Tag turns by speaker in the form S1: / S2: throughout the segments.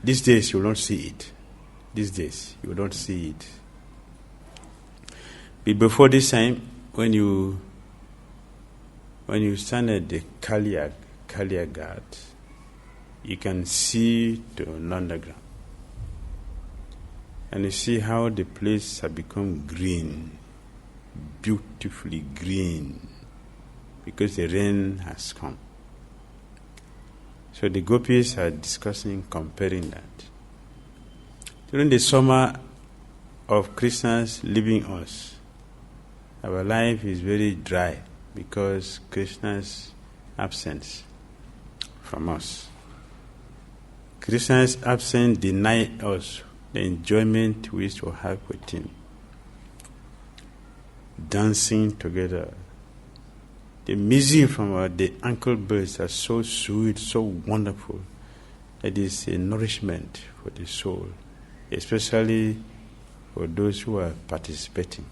S1: these days you don't see it. These days you don't see it. But before this time, when you stand at the Kaliya Ghat, you can see to underground. And you see how the place has become green, beautifully green, because the rain has come. So the gopis are discussing, comparing that. During the summer of Krishna's leaving us, our life is very dry because Krishna's absence from us. Krishna's absence denied us the enjoyment we used to have with him. Dancing together. The music from the ankle birds are so sweet, so wonderful. It is a nourishment for the soul, especially for those who are participating,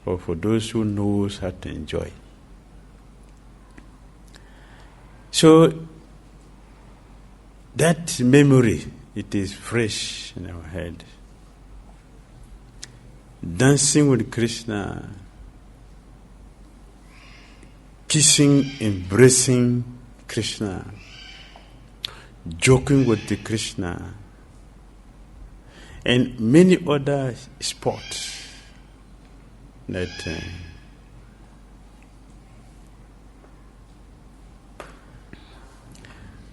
S1: or for those who knows how to enjoy. So that memory, it is fresh in our head. Dancing with Krishna, kissing, embracing Krishna, joking with the Krishna, and many other sports that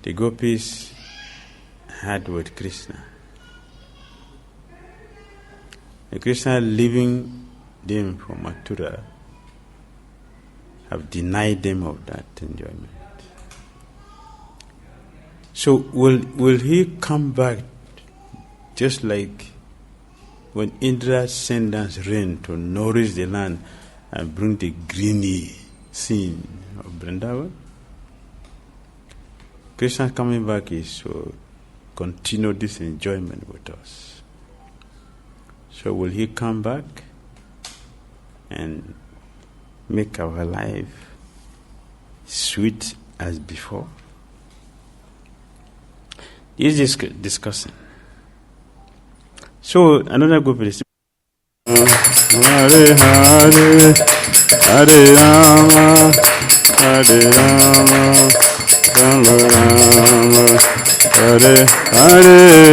S1: the gopis had with Krishna. The Krishna leaving them for Mathura have denied them of that enjoyment. So will he come back just like when Indra sent down rain to nourish the land and bring the greeny scene of Vrindavan? Krishna coming back is to continue this enjoyment with us. So will he come back and make our life sweet as before? This is discussing. So another group is Hare Hare Hare Rama Hare Rama Rama Rama Hare Hare.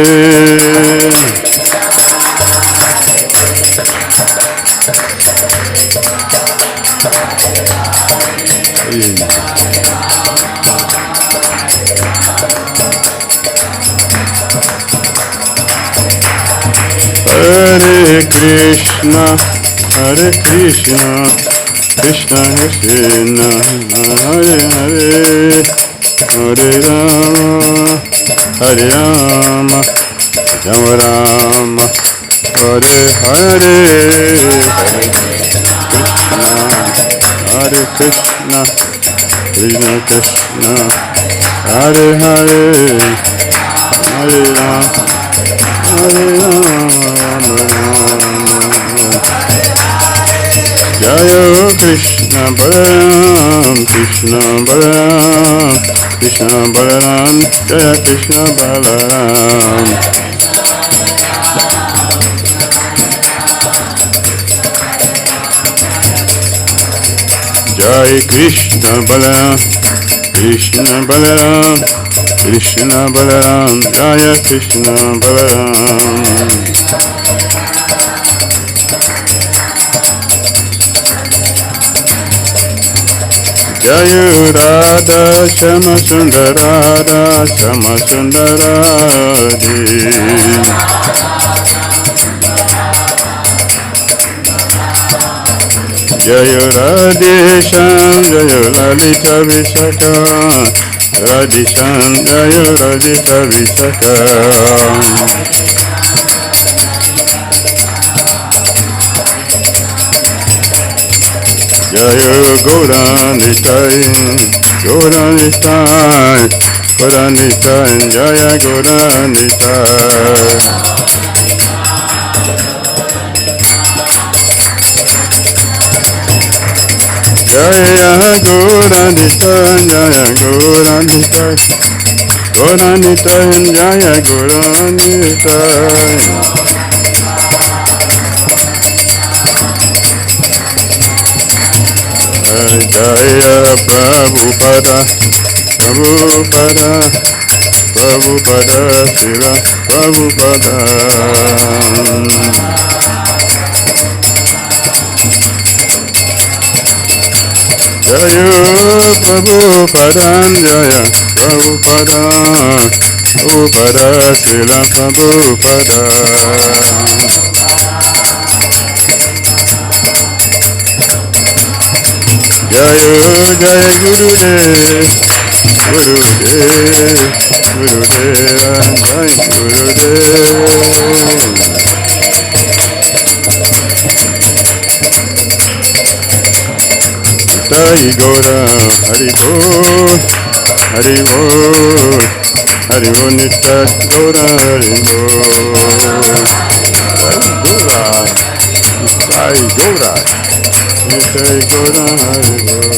S1: Hare Krishna, Hare Krishna, Krishna Krishna, Hare Hare, Hare Rama, Hare Rama, Rama Rama, Hare Hare, Hare Krishna, Krishna Krishna, Hare Hare, Hare Rama, Hare Rama. Jaya Krishna Balaram, Krishna Balaram, Krishna Balaram, Jaya Krishna Balaram. Jai Krishna Balaram, Krishna Balaram, Krishna Balaram, Jaya Krishna Balaram. Jaya Radha Shama Sundara Shama Sundara Jaya Radhesham Jaya Lalita Visaka Radhesham Jaya Radhita Visaka. Jaya Gauranitai, Gauranitai, Gauranitai, Jaya Gauranitai. Jaya Gaurandita, Jaya Gaurandita, Gaurandita, Jaya Gaurandita. Jaya Prabhupada, Prabhupada, Prabhupada, Srila Prabhupada. Jaya Prabhupada, Jaya Prabhupada, Prabhupada, Srila Prabhupada. Jaya Jaya Gurudev, Gurudev, Gurudeva, Jai Gurudev. Jai Gaura, Hari Bol, Hari Bol, Hari Bol Nitya Gaura, Hari Bol. Jai Gaura, Jai Gaura, Hari Bol.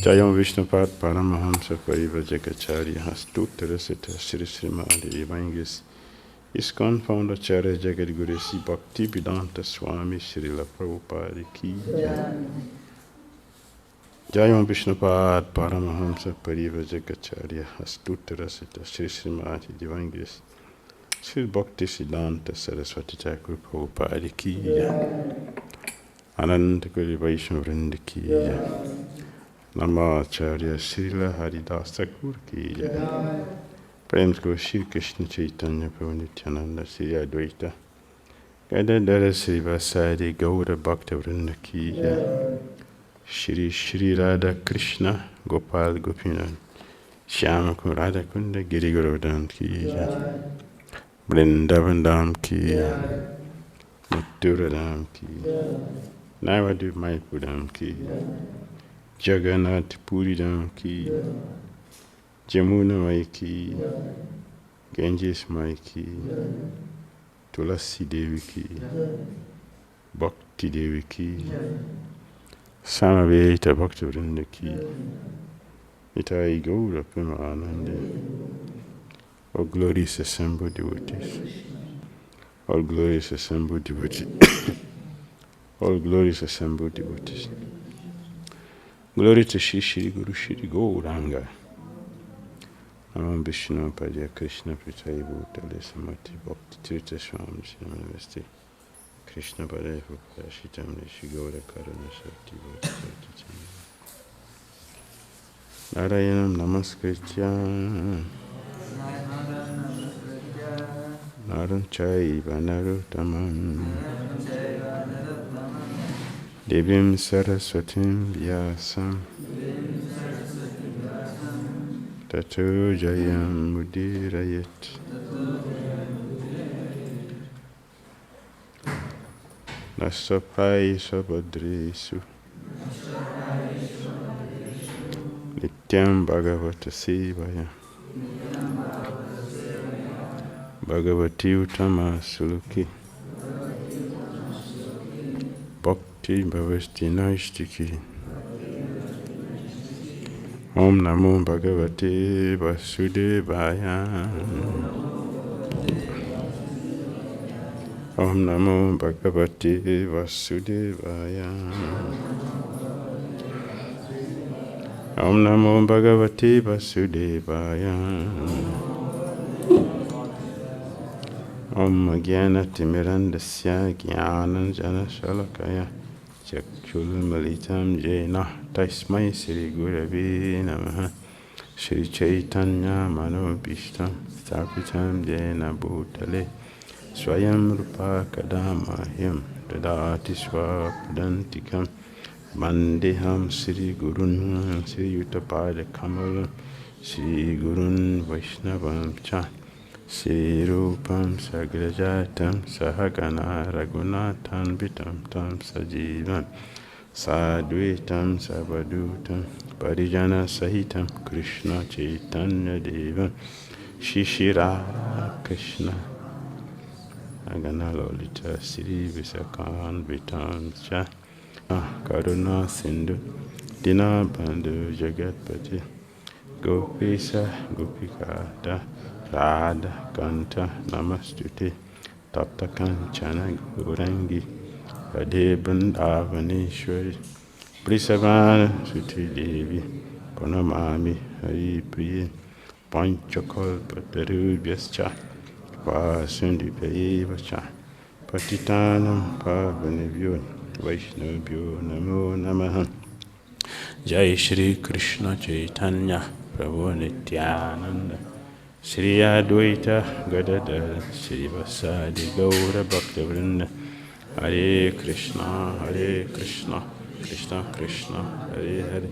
S1: Jayam Vishnupad Paramahamsa Parivajagacharya Hastutarasita Sri Srimadi Evangis ISKCON founder Acharya Jagadguru Sri Bhakti Vedanta Swami Srila Prabhupada Ki Jayam Vishnupad Paramahamsa Parivajagacharya Hastutarasita Sri Srimadi Evangis Sri Bhakti Siddhanta Saraswati Thakur Prabhupada Ki Ananta Kuri Vaishnava Vrinda Ki Namacharya Srila Haridas Thakur Ki Prem Ko Shri Krishna Chaitanya Prabhu Nityananda Sri Advaita Gadadhara Sri Vasari Gaura Bhakta Vrinda Ki Shri Shri Radha Krishna Gopal Gopinan Shyama Radha Kunda Giri Govardhan Ki Vrindavan Dham Ki Mathura Dham Ki Navadvip Mayapur Dham Ki Jagannath Puri Dham Ki Jamuna Mai Ki Ganges Mai Ki Tulasi Devi Ki Bhakti Devi Ki Samaveta Bhakta Vrinda Ki Nitai Gaura Prema Ananda. All glorious assembled devotees. All glorious assembled devotees. All glorious assembled devotees. Glory to Shri Shri Guru Shri Gauranga. Namam Vishnu Padya Krishna Pritai Bhutale Samati Bhakti Tirtha Swami Namaste Krishna Padaya Prashitam Shri Gaura Karana Shakti Bhakti Narayanam Namaskritya Naram Chaiva Narottamam Devim Saraswatim Vyasam Tato Jayam Mudirayat. Nasapai Sabadresu Nityam Bhagavata Sevaya Bhagavati Uttama Suluki Bhakti Bhavasti Naistiki Om Namo Bhagavate Vasudevaya Om Namo Bhagavate Vasudevaya Om Namo Bhagavate Vasudevaya Om Jnanatimirandasya Jnananjana Shalakaya Chakshul Malitam Jena Tasmai Sri Gurave Namaha Sri Chaitanya Manobhishtam Stapitam Jena Bhutale Swayam Rupa Kadamahyam Dadati Swapadantikam Mandeham Sri Gurun Sri Yuttapada Kamalam Sri Gurun Vaishnavam Cha Sri Rupam Sagrajatam Sahagana Raghunathan Vitam Tam Sajivam Sadvitam Sabadutam Parijana Sahitam Krishna Chaitanya Devam Shishira Krishna Agana Lolita Sri Visakan Vitam Cha Karuna Sindhu Dinabandhu Jagatpati Gopisa Gopikata Radha Kanta Namastuti Tapta Kanchana Gaurangi Radhe Vrindavaneshwari Brisavana Suti Devi Pranamami Hari Priye Panchakalpa Tarubhyascha Vasundipayevascha Patitanam Pavanebhyo Vaishnavabhyo Namo Namaha. Jai Shri Krishna Chaitanya Prabhu Nityananda Shri Advaita Gadadara Shri Vasadi Gaura Bhakta Vrinda Hare Krishna Krishna Krishna Hare Hare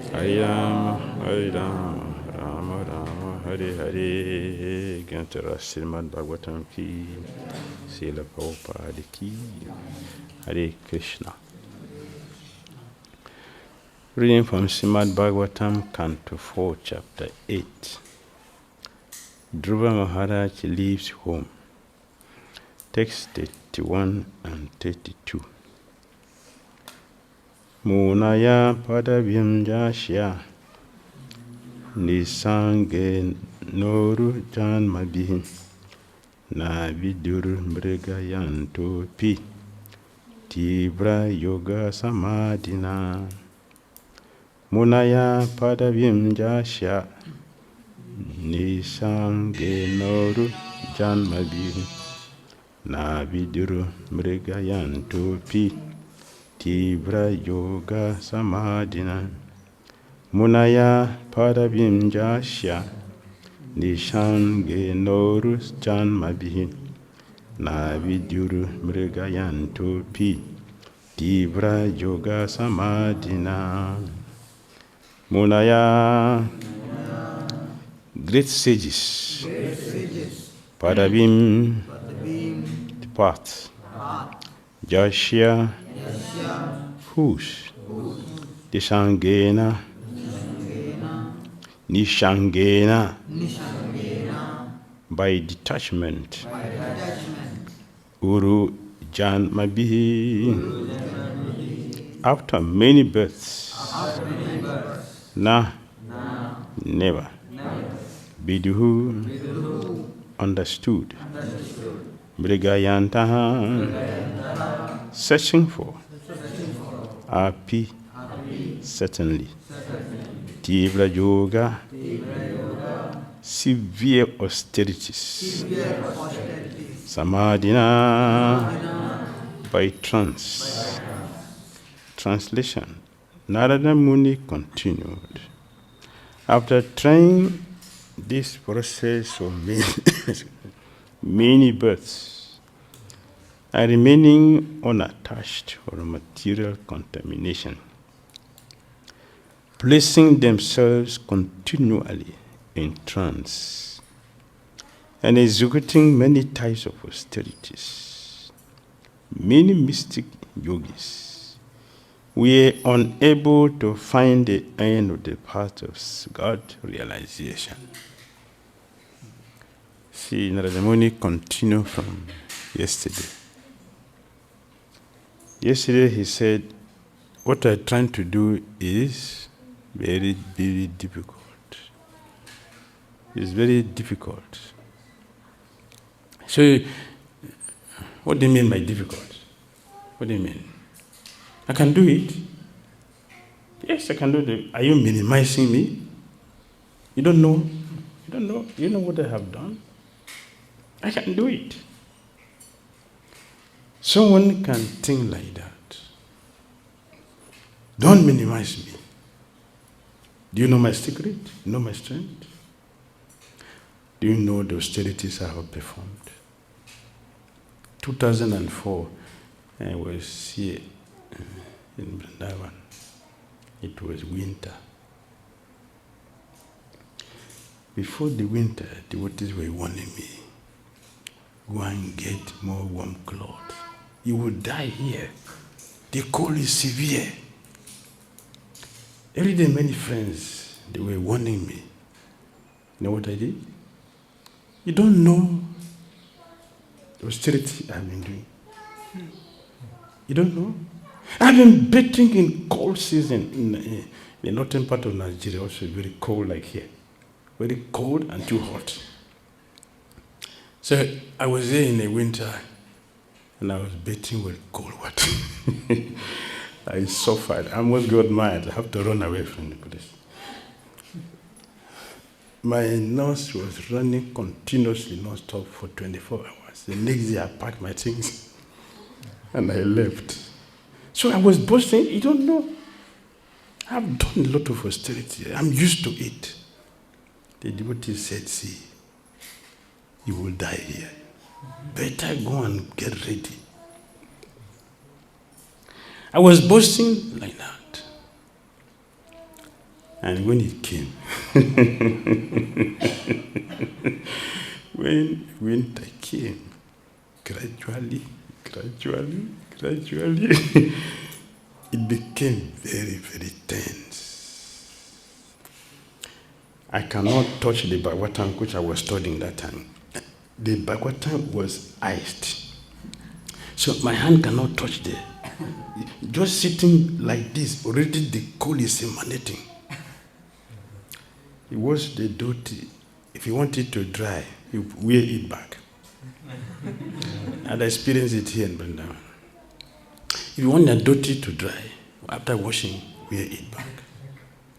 S1: Hare Rama Rama Rama Hare Hare. Gantara Srimad Bhagavatam ki Srila Prabhupada ki Hare Krishna. Reading from Srimad Bhagavatam, Canto 4, Chapter 8. Dhruva Maharaj leaves home. Text 31 and 32. Munaya padavim jashya nisange noru janmabhi na vidur mrigayanto pi tibra yoga samadhina. Munaya padavim jashya nisange noru janmabhi na vidur mrigayanto pi Tibra yoga samadhina. Munaya padavim jashya nishange norus janmabhi na vidyuru mrigayanto pi Tibra yoga samadhina. Munaya, great sages, padavim, depart, jashya, whose, Nishangena, by detachment, Uru Janmabhi, after many births, never, Viduhu, understood, Mrigayantaha, searching for, Api, certainly, Tibra Yoga, severe austerities, Samadhina, by trance. Translation. Narada Muni continued. After trying this process of many births, and remaining unattached or material contamination, placing themselves continually in trance, and executing many types of austerities, many mystic yogis were unable to find the end of the path of God realization. See, Narada Muni continue from yesterday. Yesterday he said, what I'm trying to do is very, very difficult. It's very difficult. So, what do you mean by difficult? What do you mean? I can do it. Yes, I can do it. Are you minimizing me? You don't know. You don't know. You know what I have done? I can do it. Someone can think like that. Don't minimize me. Do you know my secret? You know my strength? Do you know the austerities I have performed? 2004, I was here in Vrindavan. It was winter. Before the winter, the devotees were warning me, go and get more warm clothes. You will die here. The cold is severe. Every day, many friends, they were warning me. You know what I did? You don't know the austerity I've been doing. You don't know? I've been bathing in cold season in the northern part of Nigeria, also very cold like here. Very cold and too hot. So I was there in the winter and I was bathing with cold water. I suffered. I almost got mad. I have to run away from the place. My nurse was running continuously, non-stop for 24 hours. The next day I packed my things and I left. So I was boasting, you don't know. I've done a lot of austerity. I'm used to it. The devotee said, see, you will die here. Better go and get ready. I was boasting like that. And when it came, when winter came, gradually, it became very, very tense. I cannot touch the Bhagavatam which I was studying that time. The Bhagavatam was iced. So my hand cannot touch the... Just sitting like this, already the cold is emanating. It was the dhoti. If you want it to dry, you wear it back. And I experienced it here in Vrindavan. If you want the dhoti to dry, after washing, wear it back.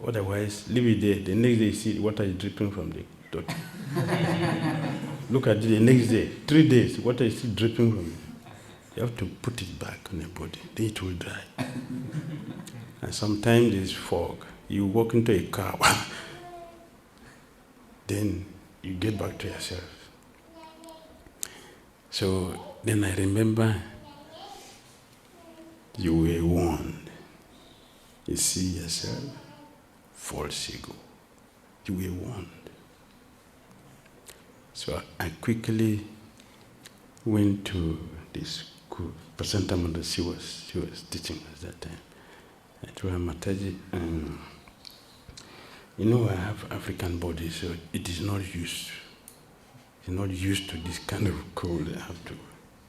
S1: Otherwise, leave it there. The next day, you see water is dripping from the dhoti. Look at it the next day. 3 days, water is still dripping from it. You have to put it back on the body. Then it will dry. And sometimes there's fog. You walk into a car. Then you get back to yourself. So then I remember you were warned. You see yourself, false ego. You were warned. So I quickly went to this school. Presenter Mother, she was teaching us that time. I told her, Mataji, you know I have African body, so it is not used. It's not used to this kind of cold. I have to,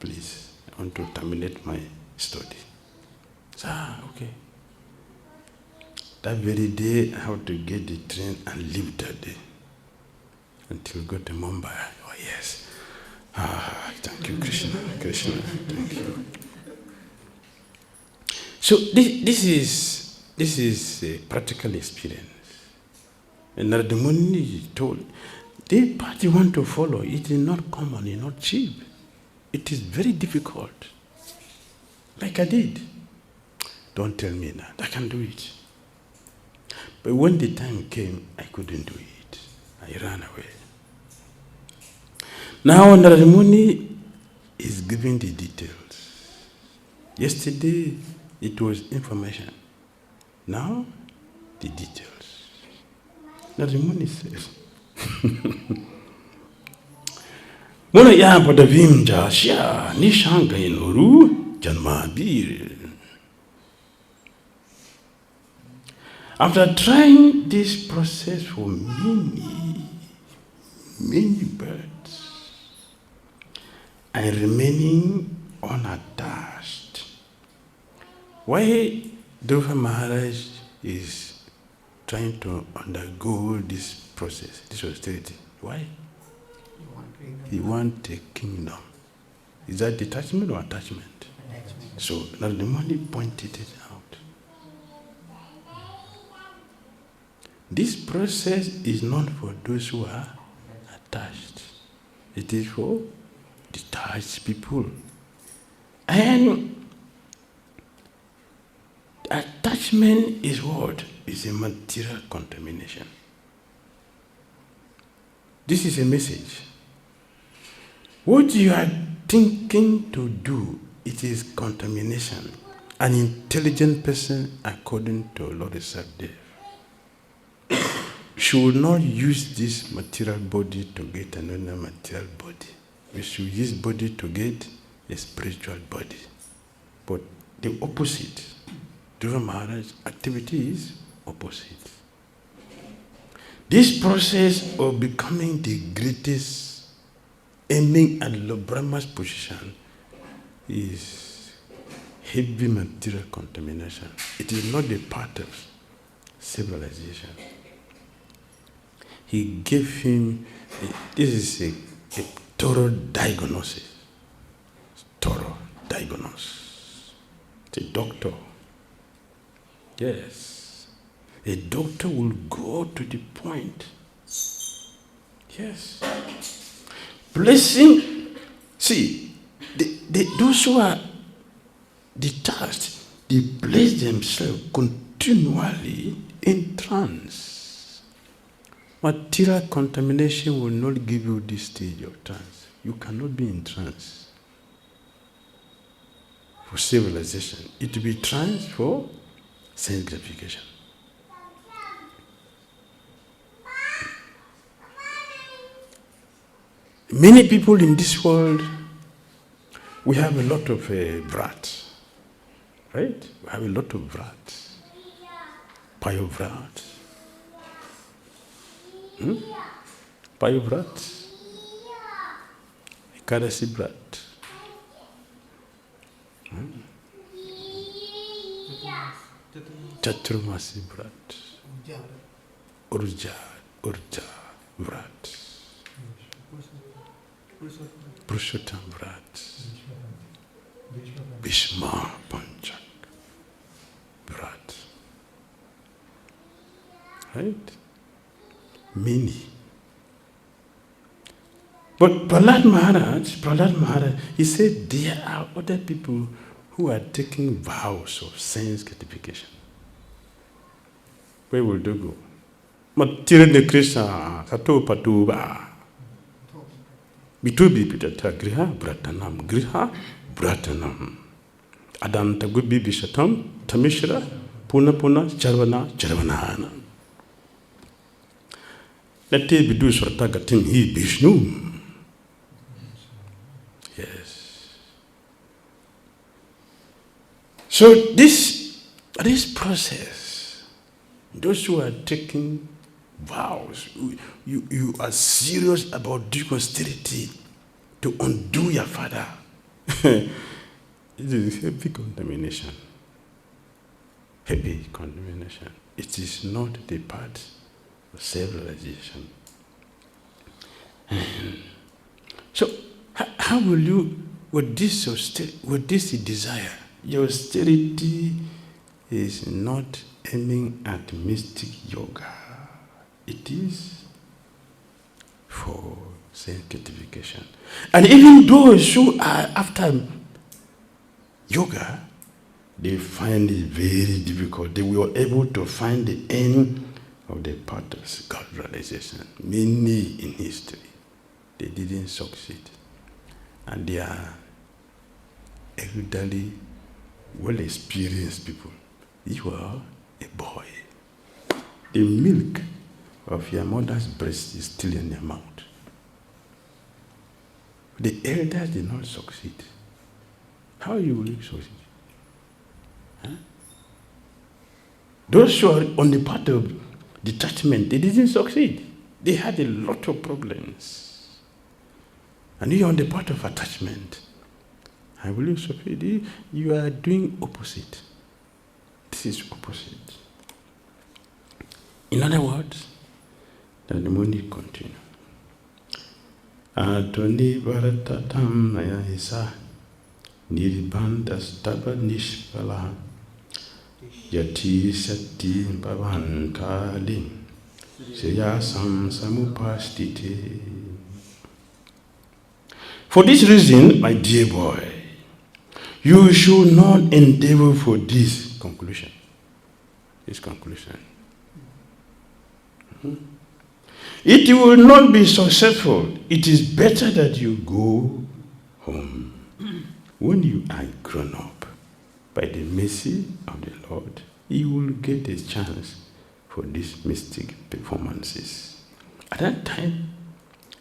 S1: please, I want to terminate my study. So, okay. That very day, I have to get the train and leave that day until we go to Mumbai. Oh yes. Thank you, Krishna. Krishna, thank you. So this is a practical experience. And Narada Muni told, the path you want to follow, it is not common, it's not cheap. It is very difficult. Like I did. Don't tell me that, I can do it. But when the time came, I couldn't do it. I ran away. Now Narada Muni is giving the details. Yesterday, it was information. Now, the details. Narada Muni says, Muna ya padavim jasya nishanga inoru janmabir. After trying this process for many births, and remaining unattached, why Dhruva Maharaj is trying to undergo this process, this austerity? Why? He wants a kingdom. Is that detachment or attachment? So Narada Muni pointed it out. This process is not for those who are attached. It is for detached people. And attachment is what? Is a material contamination. This is a message. What you are thinking to do, it is contamination. An intelligent person, according to Lord Saddev, should not use this material body to get another material body. We should use body to get a spiritual body. But the opposite, Dhruva Maharaj's activity is opposite. This process of becoming the greatest, aiming at Lord Brahma's position, is heavy material contamination. It is not a part of civilization. He gave him, this is a thorough diagnosis. Thorough diagnosis. It's a doctor. Yes. A doctor will go to the point. Yes. Blessing. See, those who are detached, they place themselves continually in trance. Material contamination will not give you this stage of trance. You cannot be in trance for civilization. It will be trance for sense gratification. Many people in this world, we have a lot of brat, right? We have a lot of brat, payo brat, payo brat, ekadasi brat, chaturmasi brat, urja brat, Purushottam Vrat, Bhishma Panchak Vrat. Right? Many. But Prahlad Maharaj, he said there are other people who are taking vows of sense gratification. Where will they go? Matirne Krishna, Sato Patuba. Bitubi pitata griha bratanam. Adanta gubi bishatam tamishra puna charvana. Lete bidu swarta gatim hi Vishnu. Yes. So this process, those who are taking vows, you are serious about doing austerity to undo your father. It is heavy contamination. Heavy contamination. It is not the part of self-realization. So, how will you, with this desire, your austerity is not aiming at mystic yoga. It is for sanctification. And even those who are after yoga, they find it very difficult. They were able to find the end of the path of God realization. Many in history, they didn't succeed. And they are elderly, well-experienced people. You are a boy. The milk of your mother's breast is still in your mouth. The elders did not succeed. How you will succeed? Huh? Those who are on the path of detachment, they didn't succeed. They had a lot of problems. And you are on the path of attachment. How will you succeed? You are doing opposite. This is opposite. In other words, the mnemonic continue. Atoni Bharatatam Nayahisa Nirbandas Taba Nishpala Yati Sati Bhavantali Seyasam Samupastite. For this reason, my dear boy, you should not endeavor for this conclusion. This conclusion. It will not be successful. It is better that you go home. When you are grown up, by the mercy of the Lord, you will get a chance for these mystic performances. At that time,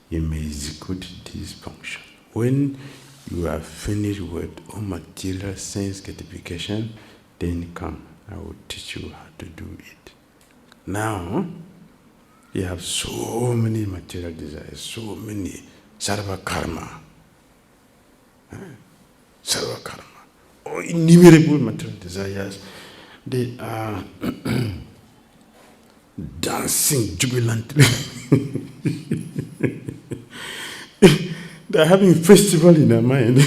S1: you may execute this function. When you are finished with all material sense gratification, then come, I will teach you how to do it. Now, you have so many material desires, so many sarva karma. Sarva karma. or innumerable material desires, they are dancing jubilantly. They are having festival in their mind.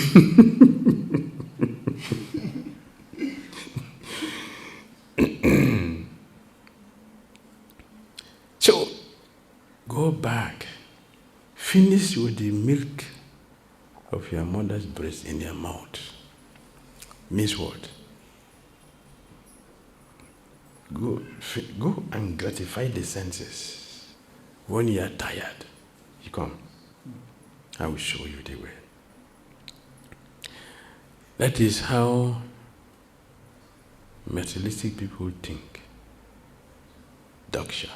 S1: So, go back. Finish with the milk of your mother's breast in your mouth. Means what? Go and gratify the senses. When you are tired, you come. I will show you the way. That is how materialistic people think. Daksha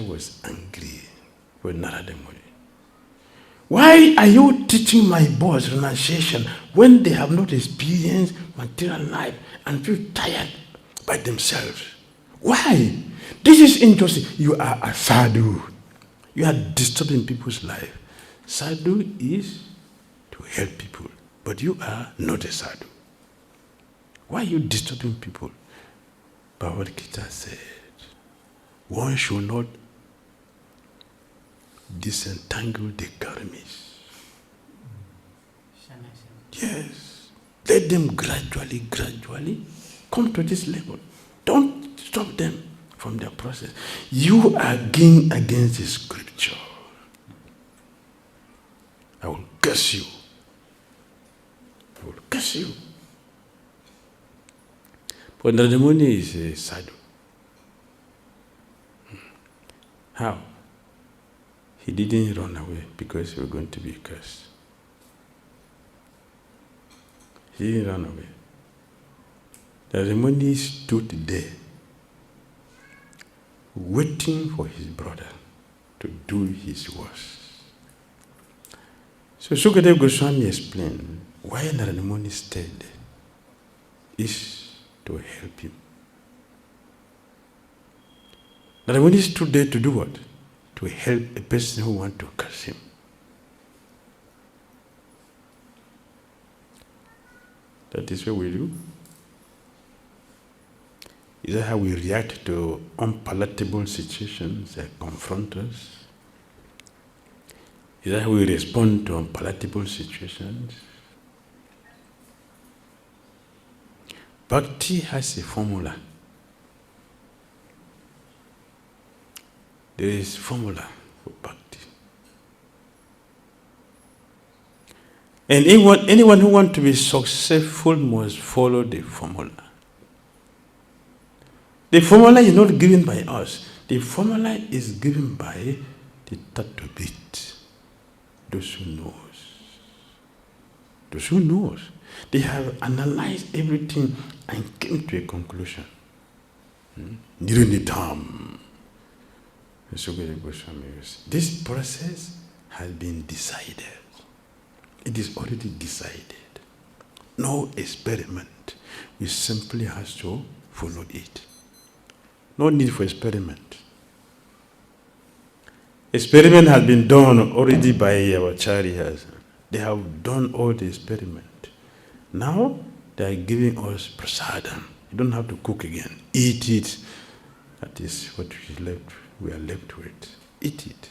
S1: was angry with Narada Muni. Why are you teaching my boys renunciation when they have not experienced material life and feel tired by themselves? Why? This is injustice. You are a sadhu. You are disturbing people's life. Sadhu is to help people, but you are not a sadhu. Why are you disturbing people? Bhagavad Gita said, one should not disentangle the karmis. Yes. Let them gradually come to this level. Don't stop them from their process. You are going against the scripture. I will curse you. I will curse you. But Narada Muni is a sadhu. How? He didn't run away because he was going to be cursed. He didn't run away. Narada Muni stood there, waiting for his brother to do his worst. So Sukadeva Goswami explained why Narada Muni stayed there is to help him. Narada Muni stood there to do what? To help a person who wants to curse him. That is what we do. Is that how we react to unpalatable situations that confront us? Is that how we respond to unpalatable situations? Bhakti has a formula. There is formula for Bhakti. And anyone who wants to be successful must follow the formula. The formula is not given by us. The formula is given by the Tattvabit, those who knows. Those who knows. They have analyzed everything and came to a conclusion. Nirunitam. This process has been decided. It is already decided. No experiment. We simply have to follow it. No need for experiment. Experiment has been done already by our acharyas. They have done all the experiment. Now they are giving us prasadam. You don't have to cook again. Eat it. That is what we are left with. Eat it.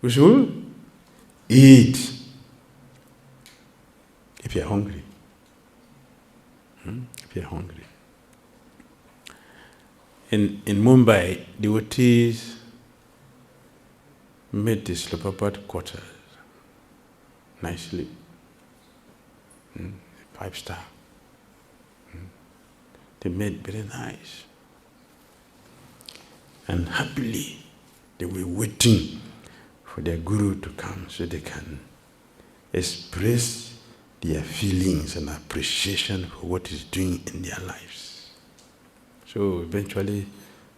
S1: We should eat if you are hungry. If you are hungry. In Mumbai, devotees made the Slopapat quarters nicely. 5-star. They made very nice. And happily, they were waiting for their guru to come so they can express their feelings and appreciation for what he's doing in their lives. So eventually,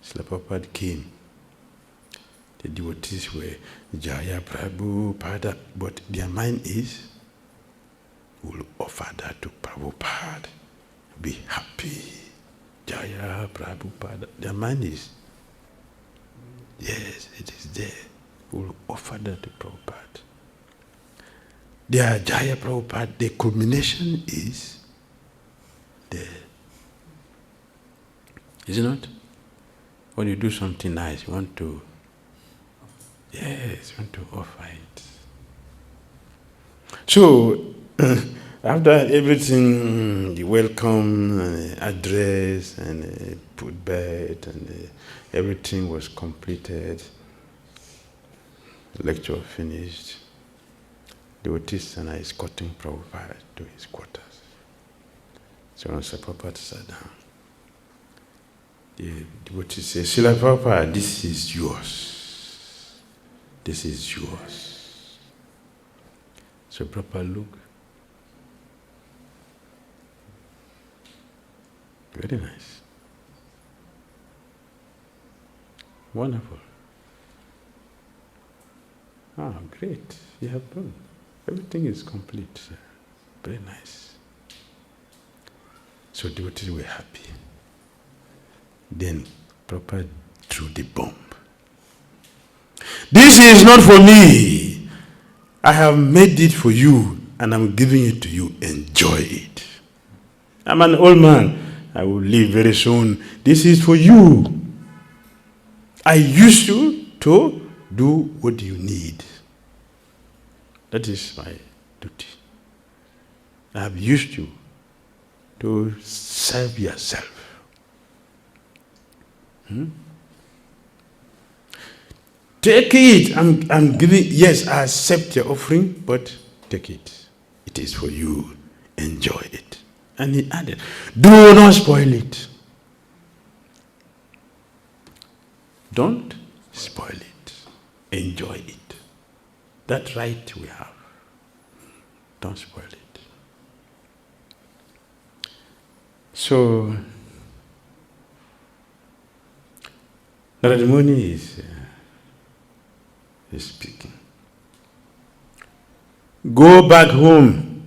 S1: Slapapad came. The devotees were Jaya Prabhupada, but their mind is, we'll offer that to Prabhupada. Be happy. Jaya Prabhupada. Their mind is, yes, it is there. We'll offer that to Prabhupada. their Jaya Prabhupada, the culmination is there. Is it not? When you do something nice, you want to, yes, you want to offer it. So, after everything, the welcome, address, and put bed, and everything was completed, lecture finished, the Devotees are escorting Prabhupada to his quarters. So when Prabhupada sat down, the Devotees said, Srila Prabhupada, this is yours. This is yours. So Prabhupada looked. Very nice. Wonderful. Ah, great. You have done. Everything is complete. Very nice. So devotees were happy. Then Prabhupada threw the bomb. This is not for me. I have made it for you and I'm giving it to you. Enjoy it. I'm an old man. I will leave very soon. This is for you. I used you to do what you need. That is my duty. I have used you to serve yourself. Take it. I'm giving, yes, I accept your offering, but take it. It is for you. Enjoy it. And he added, do not spoil it. Don't spoil it. Enjoy it. That right we have. Don't spoil it. So, Narada Muni is speaking. Go back home.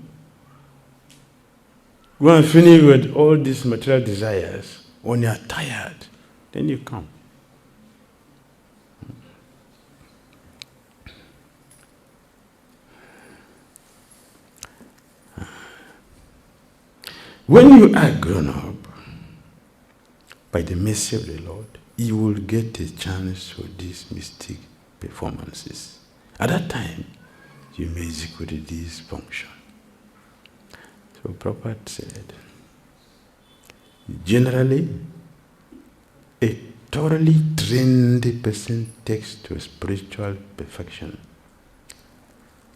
S1: Go and finish with all these material desires. When you are tired, then you come. When you are grown up, by the mercy of the Lord, you will get a chance for these mystic performances. At that time, you may execute this function. So Prabhupada said, generally, a thoroughly trained person takes to spiritual perfection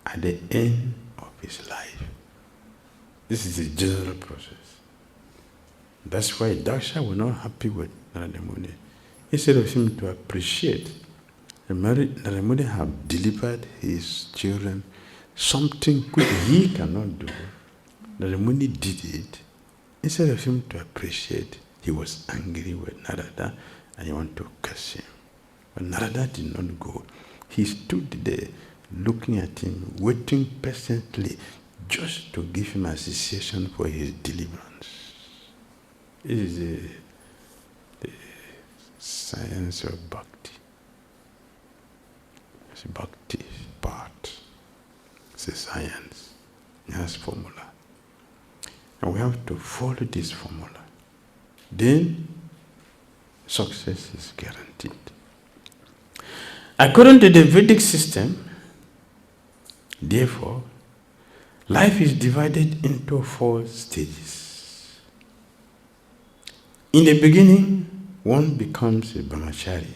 S1: at the end of his life. This is a general process. That's why Daksha was not happy with Narada Muni. Instead of him to appreciate, Narada Muni have delivered his children something which he cannot do. Narada Muni did it. Instead of him to appreciate, he was angry with Narada and he wanted to curse him. But Narada did not go. He stood there looking at him, waiting patiently just to give him association for his deliverance. This is the science of Bhakti. It's a Bhakti part. It's a science. It has formula. And we have to follow this formula. Then success is guaranteed. According to the Vedic system, therefore, life is divided into 4 stages. In the beginning, one becomes a brahmachari,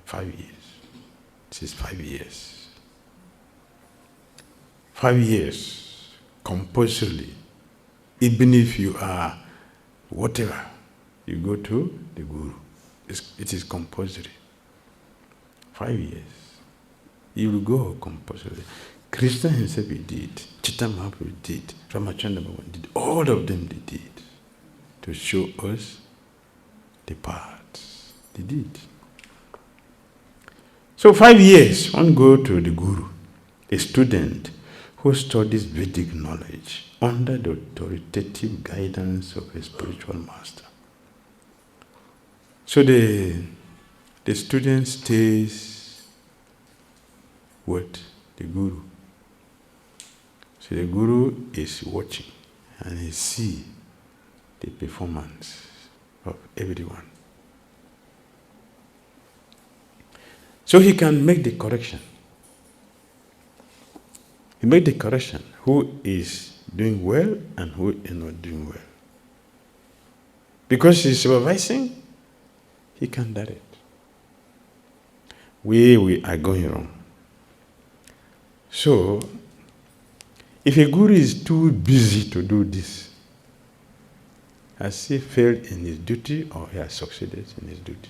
S1: 5 years. This is 5 years. 5 years, compulsorily. Even if you are whatever, you go to the Guru. It is compulsory. 5 years. You will go compulsory. Krishna himself he did. Chaitanya Mahaprabhu did. Ramachandra Bhagavan did. All of them they did. To show us the paths. They did. So 5 years, one go to the Guru, a student who studies Vedic knowledge under the authoritative guidance of a spiritual master. So the student stays with the Guru. So the Guru is watching and he sees the performance of everyone. So he can make the correction. He made the correction who is doing well and who is not doing well. Because he's supervising, he can direct. We are going wrong. So, if a guru is too busy to do this, has he failed in his duty or he has succeeded in his duty?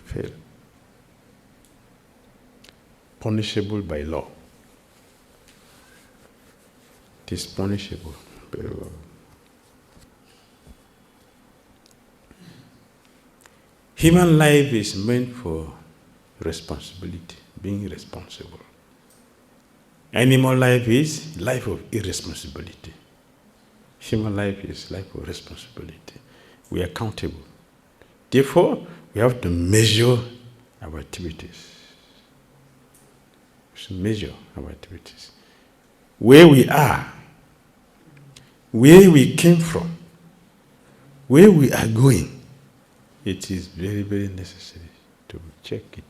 S1: Fail. Punishable by law. It is punishable by law. Human life is meant for responsibility, being responsible. Animal life is life of irresponsibility. Human life is life of responsibility. We are accountable. Therefore, we have to measure our activities. We should measure our activities. Where we are, where we came from, where we are going, it is very, very necessary to check it.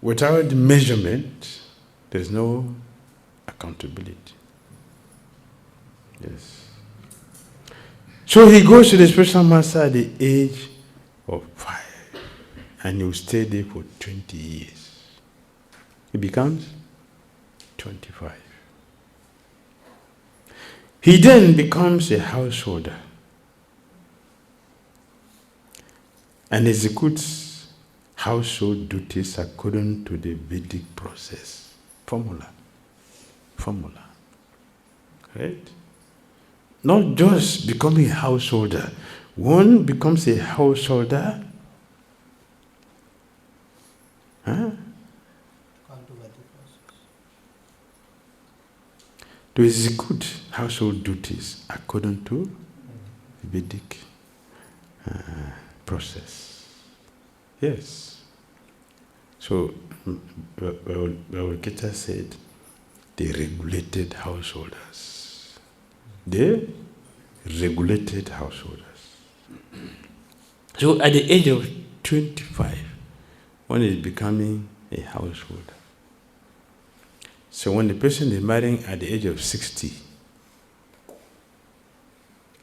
S1: Without measurement, there is no accountability. Yes. So he goes to the spiritual master at the age of 5, and he will stay there for 20 years. He becomes 25. He then becomes a householder and executes household duties according to the Vedic process. Formula. Right? Not just becoming a householder. One becomes a householder. To execute household duties according to the Vedic process. Yes. So, Bhagavad said, they regulated householders. They regulated householders. So, at the age of 25, one is becoming a householder. So when the person is marrying at the age of 60,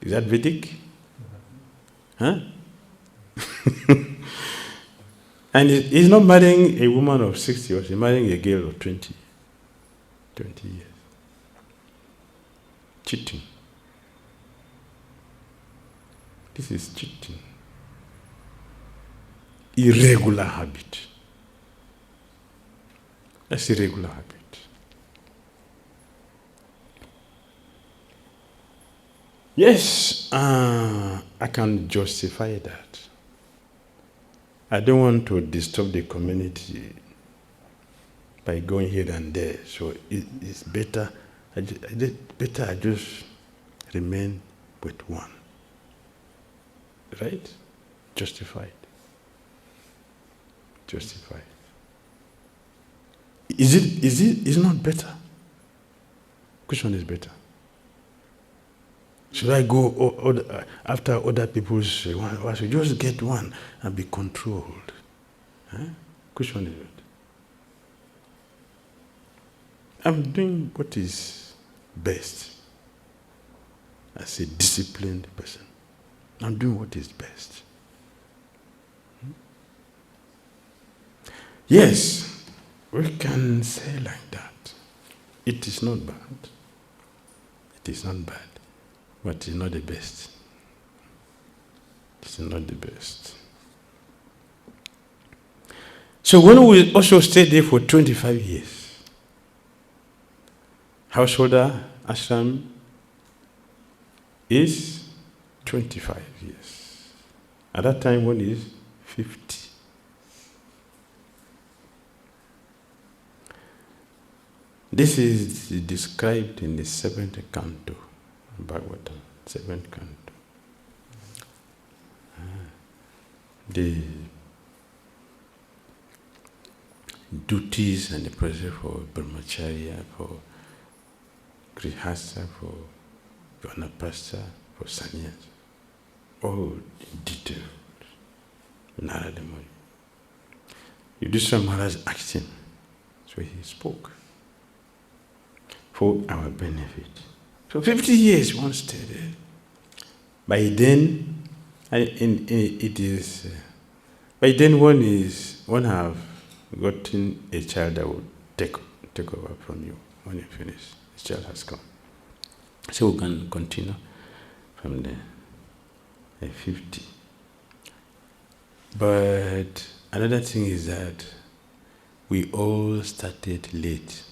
S1: is that Vedic? Huh? And he's not marrying a woman of 60, or he's marrying a girl of 20 years. Cheating. This is cheating. Irregular habit. That's irregular habit. Yes, I can justify that. I don't want to disturb the community by going here and there. So it's better. I just remain with one. Right? Justified. Justified. Is it not better? Which one is better? Should I go after other people's one? Or should I just get one and be controlled? Which one is it? I'm doing what is best as a disciplined person. I'm doing what is best. Yes, we can say like that. It is not bad. It is not bad. But it's not the best. It's not the best. So when we also stayed there for 25 years, householder ashram is 25 years. At that time, one is 50. This is described in the 7th canto. Bhagavatam, 7th canto. duties and the process for brahmacharya, for grihastha, for vanaprastha, for sannyas. All in detail. Narada Muni. Yudhishthira Maharaj asked him, so he spoke for our benefit. So 50 years one stayed. By then, one have gotten a child that will take over from you when you finish. The child has come. So we can continue from there. 50. But another thing is that we all started late.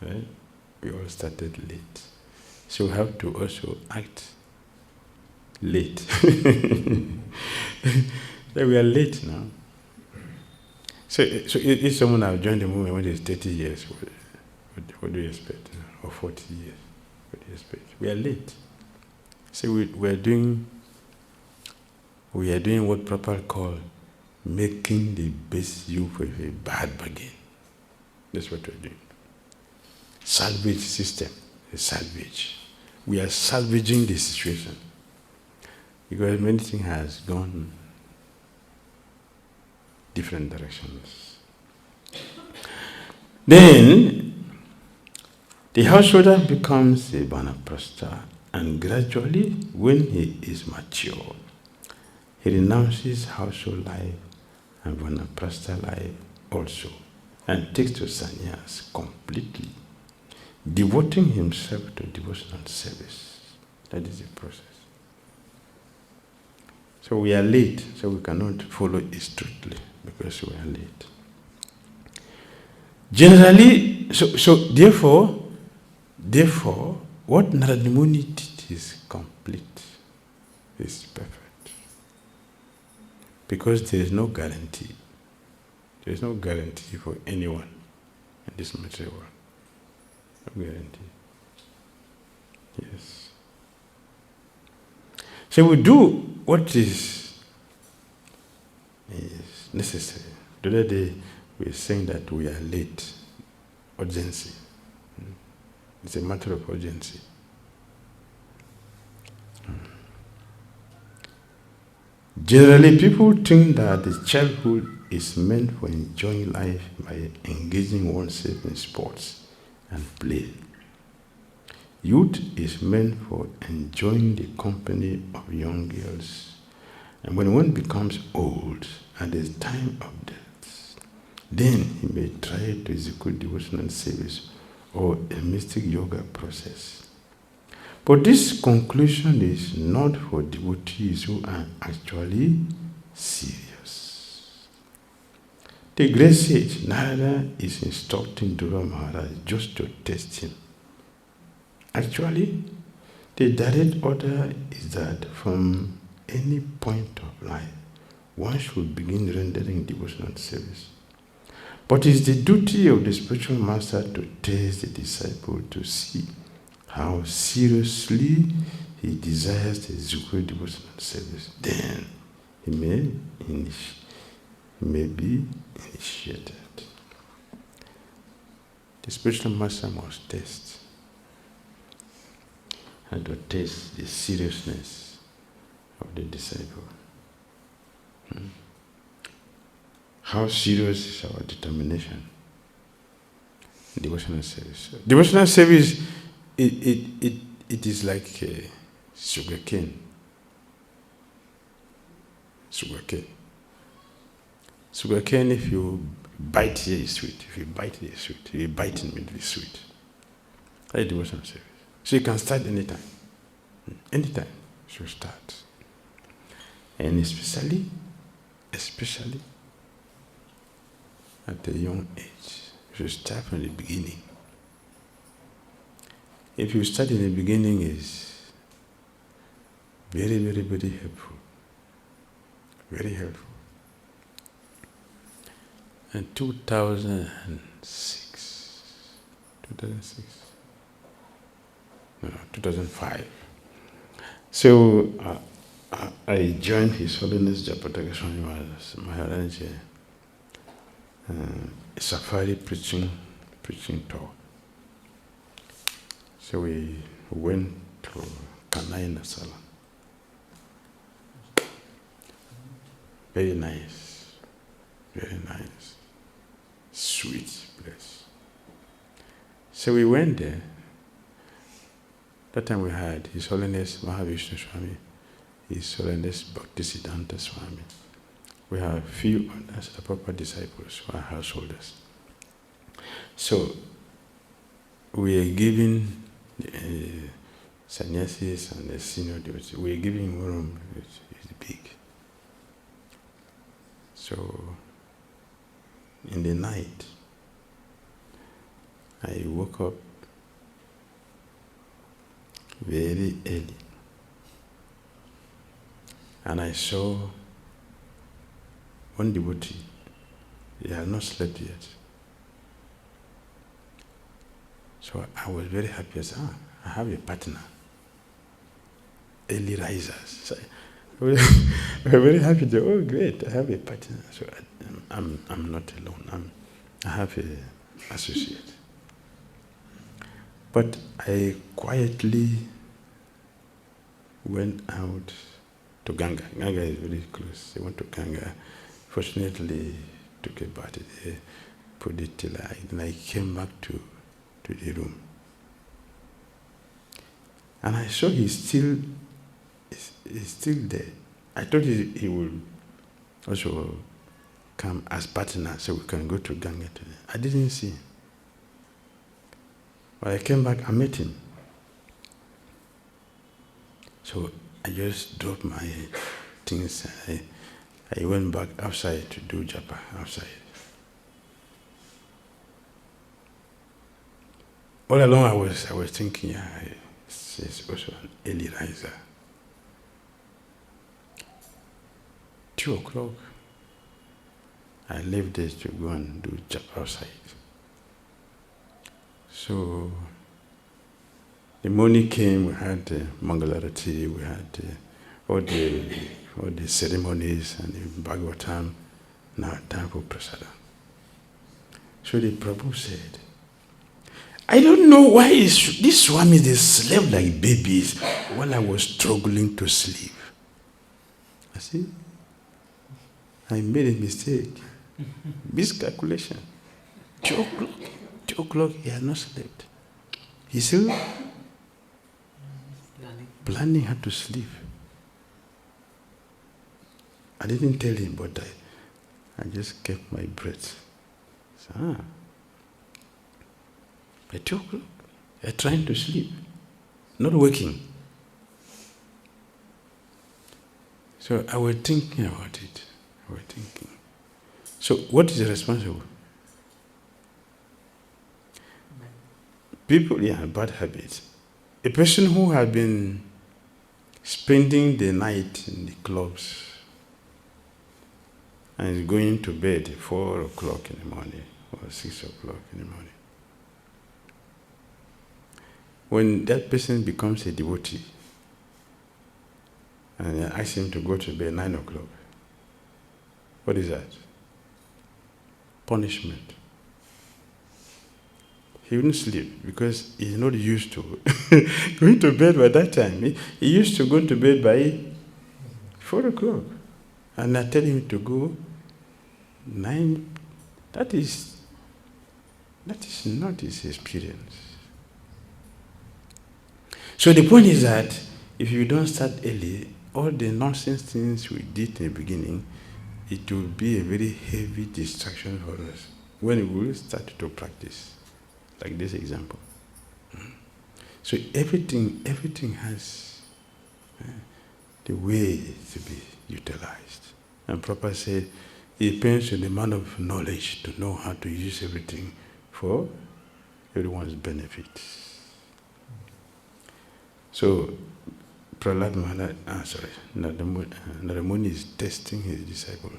S1: Right? We all started late. So we have to also act late. So we are late now. So if someone has joined the movement when he's 30 years, what do you expect? Or 40 years, what do you expect? We are late. So we are doing what Prabhupada called making the best use of a bad bargain. That's what we're doing. Salvage system, a salvage. We are salvaging the situation because many things has gone different directions. Then the householder becomes a vanaprastha, and gradually, when he is mature, he renounces household life and vanaprastha life also, and takes to sannyas completely, devoting himself to devotional service. That is the process. So we are late, so we cannot follow it strictly because we are late. Generally, so therefore, what Narada Muni did is complete, is perfect. Because there is no guarantee. There is no guarantee for anyone in this material world. No guarantee. Yes. So we do what is necessary. The other day we were saying that we are late. Urgency. It's a matter of urgency. Generally, people think that the childhood is meant for enjoying life by engaging oneself in sports and play. Youth is meant for enjoying the company of young girls. And when one becomes old and it's time of death, then he may try to execute devotional service or a mystic yoga process. But this conclusion is not for devotees who are actually serious. The great sage Narada is instructing Dhira Maharaj just to test him. Actually, the direct order is that from any point of life, one should begin rendering devotional service. But it is the duty of the spiritual master to test the disciple to see how seriously he desires to execute devotional service. Then he may be initiated. The spiritual master must test and to test the seriousness of the disciple. How serious is our determination? Devotional service. Devotional service, it is like sugar cane. Sugar cane. Sugar cane, if you bite here, is sweet. If you bite here, is sweet. If you bite in the middle, is sweet. That's devotional service. So you can start anytime. Anytime you should start. And especially at a young age, you should start from the beginning. If you start in the beginning, is very, very, very helpful. Very helpful. And 2005. So I joined His Holiness Japataka Swami Maharaj a safari preaching tour. So we went to Kanai Nasala. Very nice, sweet place. So we went there. That time we had His Holiness Mahavishnu Swami, His Holiness Bhakti Swami. We have a few others, the proper disciples who are householders. So we are giving sannyasis and the senior devotees, we are giving room, it's big. So in the night, I woke up very early and I saw one devotee. He had not slept yet. So I was very happy. I said, I have a partner. Early risers. So I was very happy. Oh, great! I have a partner. So I'm not alone. I have an associate. But I quietly went out to Ganga. Ganga is very close. I went to Ganga. Fortunately, took a bath there, put it till then I came back to the room. And I saw he's still there. I thought he would also come as partner so we can go to Ganga today. I didn't see him. When I came back, I met him. So I just dropped my things. I went back outside to do japa outside. All along I was thinking, he's also an early riser. 2 o'clock, I left there to go and do japa outside. So the morning came, we had Mangalarati, we had all the ceremonies and the Bhagavatam. Now time for Prasada. So the Prabhu said, I don't know why these Swamis, they slept like babies while I was struggling to sleep. I see, I made a mistake. Miscalculation. 2 o'clock, he had not slept. He still planning how to sleep. I didn't tell him, but I just kept my breath. So, at 2 o'clock, they're trying to sleep, not waking. So I was thinking about it. So what is responsible? People, bad habits. A person who has been spending the night in the clubs and is going to bed at 4 o'clock in the morning or 6 o'clock in the morning. When that person becomes a devotee and you ask him to go to bed 9 o'clock, what is that? Punishment. He wouldn't sleep because he's not used to going to bed by that time. He used to go to bed by 4 o'clock. And I tell him to go 9. That is not his experience. So the point is that if you don't start early, all the nonsense things we did in the beginning, it will be a very heavy distraction for us when we will start to practice. Like this example. So everything has the way to be utilized. And Prabhupada said, it depends on the man of knowledge to know how to use everything for everyone's benefit. So Prahlad Maharaj, Narada Muni is testing his disciple.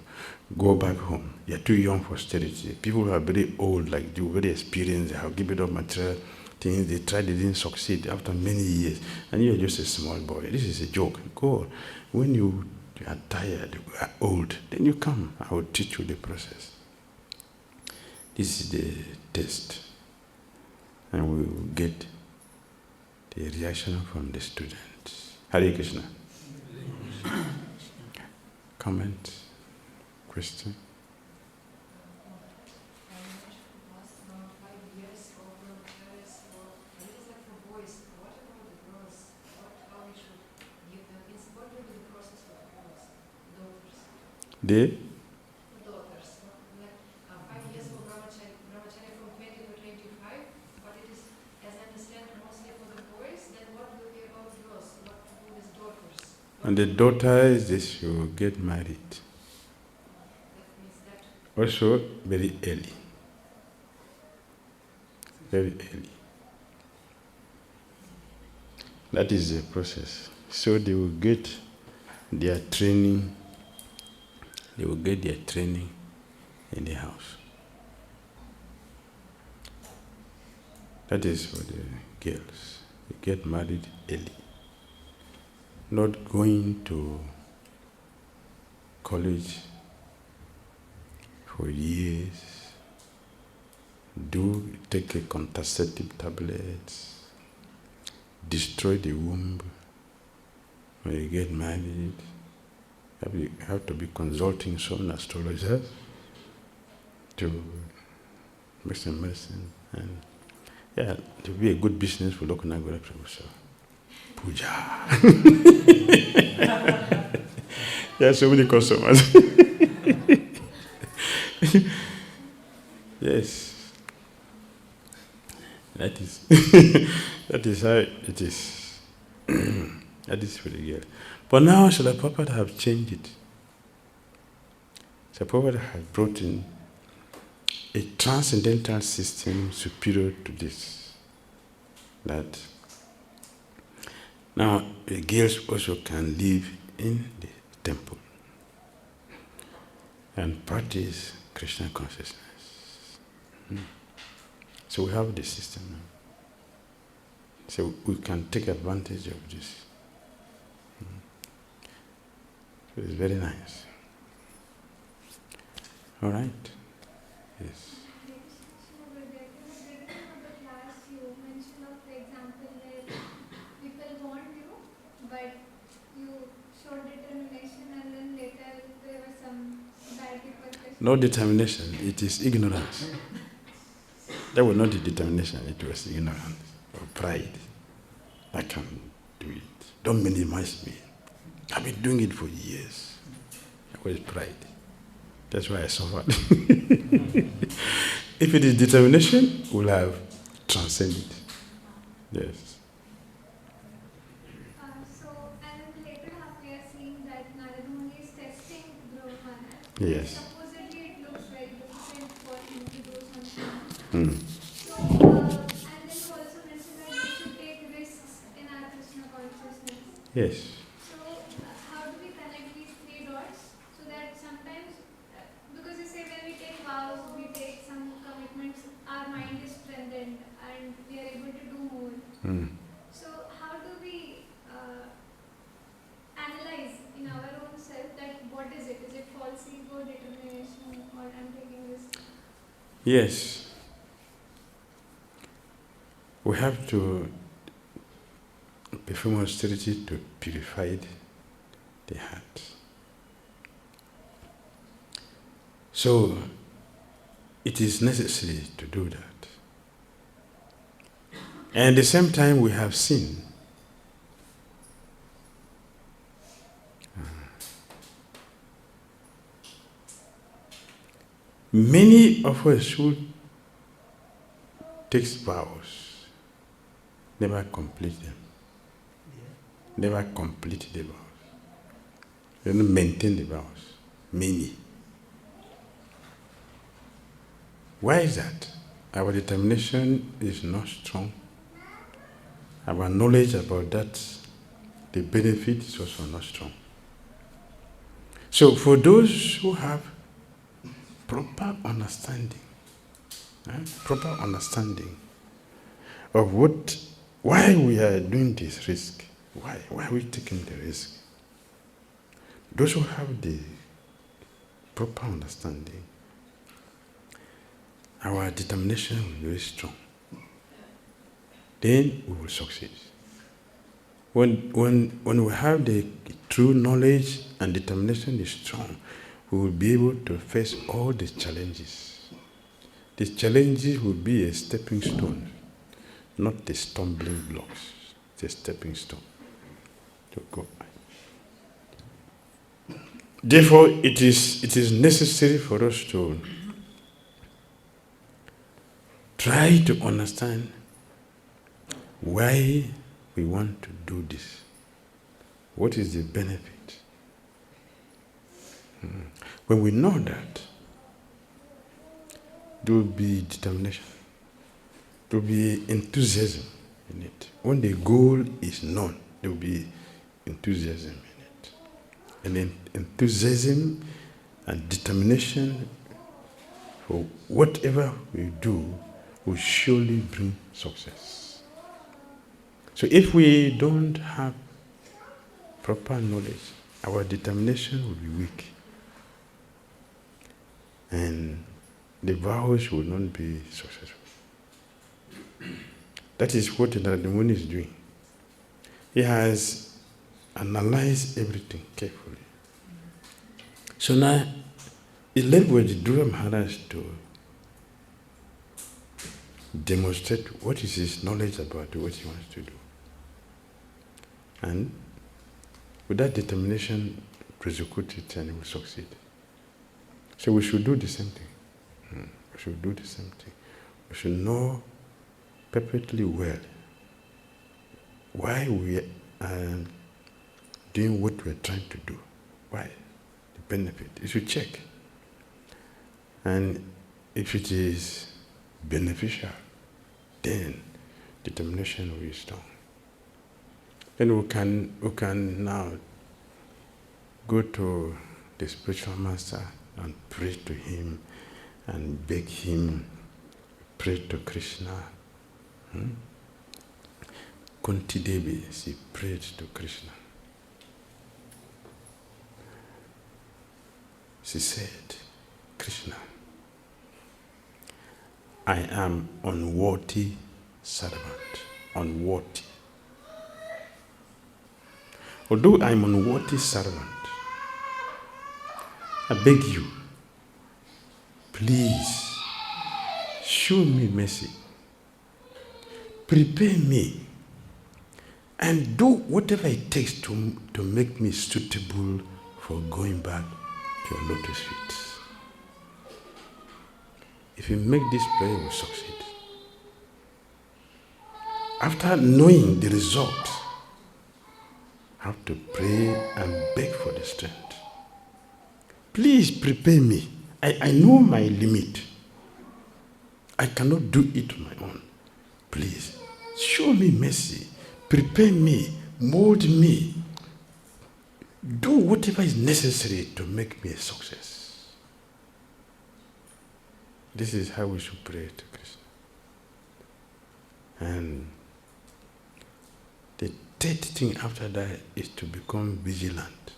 S1: Go back home. You're too young for austerity. People who are very old, like you, very experienced, they have given up material things, they tried, they didn't succeed after many years. And you're just a small boy. This is a joke. Go. When you are tired, you are old, then you come. I will teach you the process. This is the test. And we will get the reaction from the students. Hare Krishna. Comment? Question? The
S2: daughters. 5 years for brahmacharya from 20 to 25, but it is, as I understand, mostly for the boys. Then what will be about girls? What to do with daughters?
S1: and the daughters, they should get married.
S2: That means that
S1: Also, very early. Very early. That is the process. So they will get their training. They will get their training in the house. That is for the girls. They get married early. Not going to college for years. Take a contraceptive tablets. Destroy the womb. When you get married, you have to be consulting some astrologers to make some medicine, and to be a good business for local Nagara people. So, puja. There are so many customers. Yes. That is how it is. That is for the girl. But now Srila Prabhupada have changed it. Srila Prabhupada has brought in a transcendental system superior to this. That now the girls also can live in the temple and practice Krishna consciousness. So we have the system now. So we can take advantage of this. So it's very nice. All right? Yes.
S2: but you showed determination and then later there was some bad repercussions.
S1: No determination, it is ignorance. That was not the determination, it was ignorance or pride. I can do it. Don't minimize me. I've been doing it for years. That was pride. That's why I suffered. If it is determination, we'll have transcended. Yes.
S2: And later half we are seeing that Narada Muni is testing Dhruva Maharaj.
S1: Yes.
S2: Supposedly it looks very difficult for him to do something.
S1: Mm.
S2: So, and then you also mentioned that we should take risks in our Krishna consciousness.
S1: Yes.
S2: So, how do we connect these three dots so that sometimes, because you say when we take vows, we take some commitments, our mind is strengthened and we are able to do more.
S1: Mm.
S2: So, how do we analyze in our own self that what is it? Is it false ego, determination, or I'm taking risk?
S1: Yes. We have to perform austerity to purify the heart. So, it is necessary to do that. And at the same time, we have seen. Many of us who take vows never complete them. Never complete the vows. They don't maintain the vows. Many. Why is that? Our determination is not strong. Our knowledge about that, the benefit is also not strong. So for those who have proper understanding of why we are doing this risk, why are we taking the risk? Those who have the proper understanding our determination will be very strong. Then we will succeed. When we have the true knowledge and determination is strong, we will be able to face all the challenges. The challenges will be a stepping stone, not the stumbling blocks. It's a stepping stone to go. Therefore, it is necessary for us to try to understand why we want to do this. What is the benefit? When we know that, there will be determination. There will be enthusiasm in it. When the goal is known, there will be enthusiasm in it. And then enthusiasm and determination for whatever we do will surely bring success. So if we don't have proper knowledge, our determination will be weak. And the vows will not be successful. That is what Damodara is doing. He has analyzed everything carefully. So now, he led with the Dhira Maharaj to demonstrate what is his knowledge about what he wants to do. And with that determination, prosecute it and he will succeed. So we should do the same thing. We should do the same thing. We should know perfectly well why we are doing what we are trying to do. Why? The benefit. You should check. And if it is beneficial, then determination will be strong. Then we can now go to the spiritual master and pray to him and beg him, pray to Krishna. Kunti Devi, she prayed to Krishna. She said, Krishna, I am unworthy servant, unworthy. Although I am unworthy servant, I beg you, please show me mercy. Prepare me and do whatever it takes to make me suitable for going back to your lotus feet. If you make this prayer, you will succeed. After knowing the result, I have to pray and beg for the strength. Please prepare me. I know my limit. I cannot do it on my own. Please, show me mercy. Prepare me. Mold me. Do whatever is necessary to make me a success. This is how we should pray to Krishna. And the third thing after that is to become vigilant.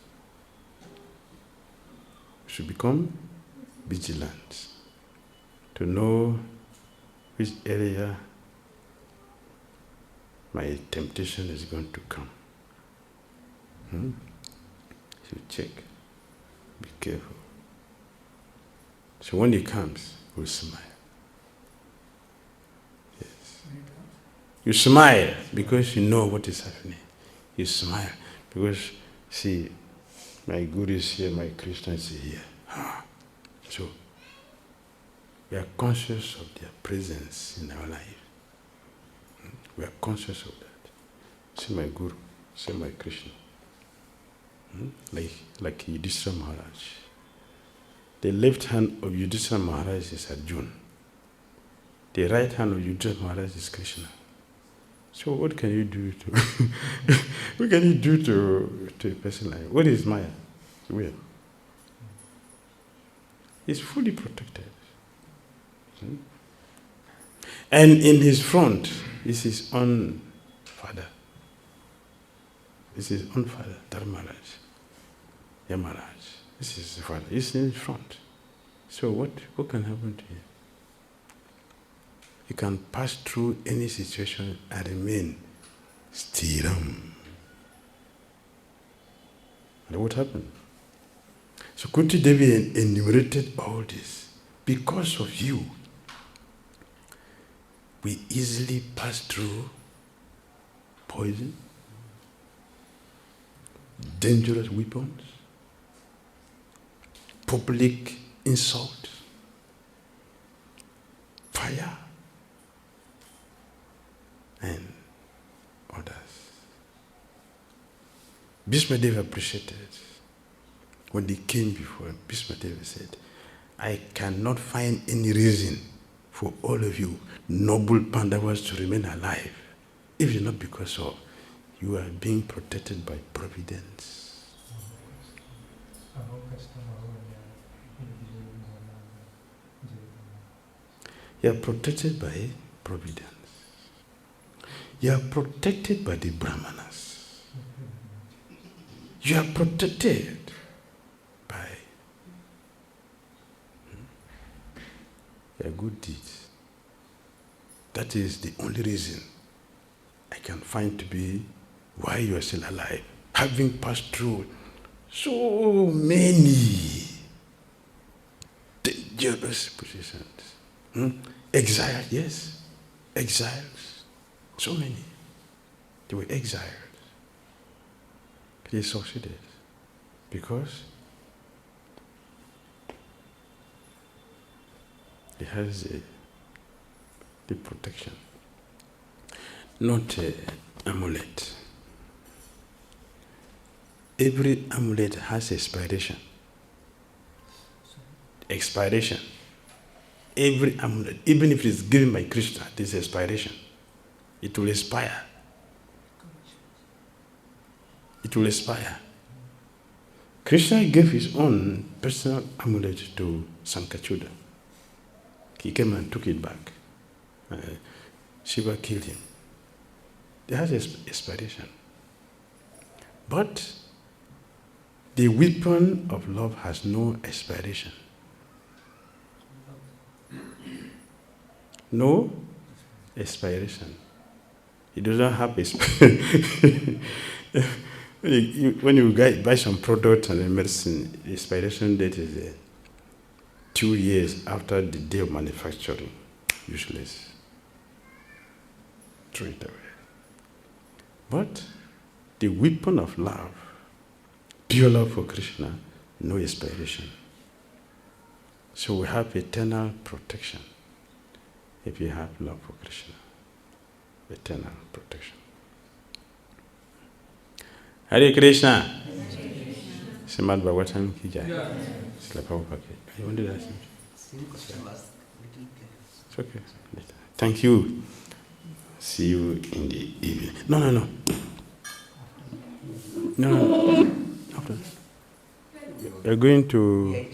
S1: We should become vigilant. To know which area my temptation is going to come. So check. Be careful. So when it comes, we'll smile. Yes. You smile because you know what is happening. You smile because, see, my Guru is here, my Krishna is here. So, we are conscious of their presence in our life. We are conscious of that. See my Guru, see my Krishna. Like Yudhishthira Maharaj. The left hand of Yudhishthira Maharaj is Arjuna. The right hand of Yudhishthira Maharaj is Krishna. So what can you do to what can you do to a person like that? What is Maya? Where? He's fully protected. And in his front is his own father. This is his own father, Dharmaraj. Yamaraj. This is his father. He's in his front. So what can happen to him? you can pass through any situation and remain stiram. And what happened? So Kunti Devi enumerated all this. Because of you, we easily pass through poison, dangerous weapons, public insult, fire, and others. Bhismadev appreciated it. When they came before him, Bhismadev said, I cannot find any reason for all of you noble Pandavas to remain alive, if it's not because of you are being protected by providence. You are protected by providence. You are protected by the Brahmanas. You are protected by your good deeds. That is the only reason I can find to be why you are still alive, having passed through so many dangerous positions. Exile, yes, exiles, so many. They were exiled. They succeeded because he has the protection, not an amulet. Every amulet has expiration. Expiration. Every amulet, even if it's given by Krishna, there's expiration. It will expire. It will expire. Krishna gave his own personal amulet to Sankachuda. He came and took it back. Shiva killed him. It has expiration. But the weapon of love has no expiration. No expiration. It does not have expiration. When you buy some product and a medicine, the expiration date is 2 years after the day of manufacturing. Useless. Throw it away. But the weapon of love, pure love for Krishna, no expiration. So we have eternal protection if you have love for Krishna. Eternal protection. Hare Krishna. Srimad Bhagavatam ki jai. Srila Prabhupada ki. You want to do that? It's okay. Thank you. See you in the evening. No. After. You're going to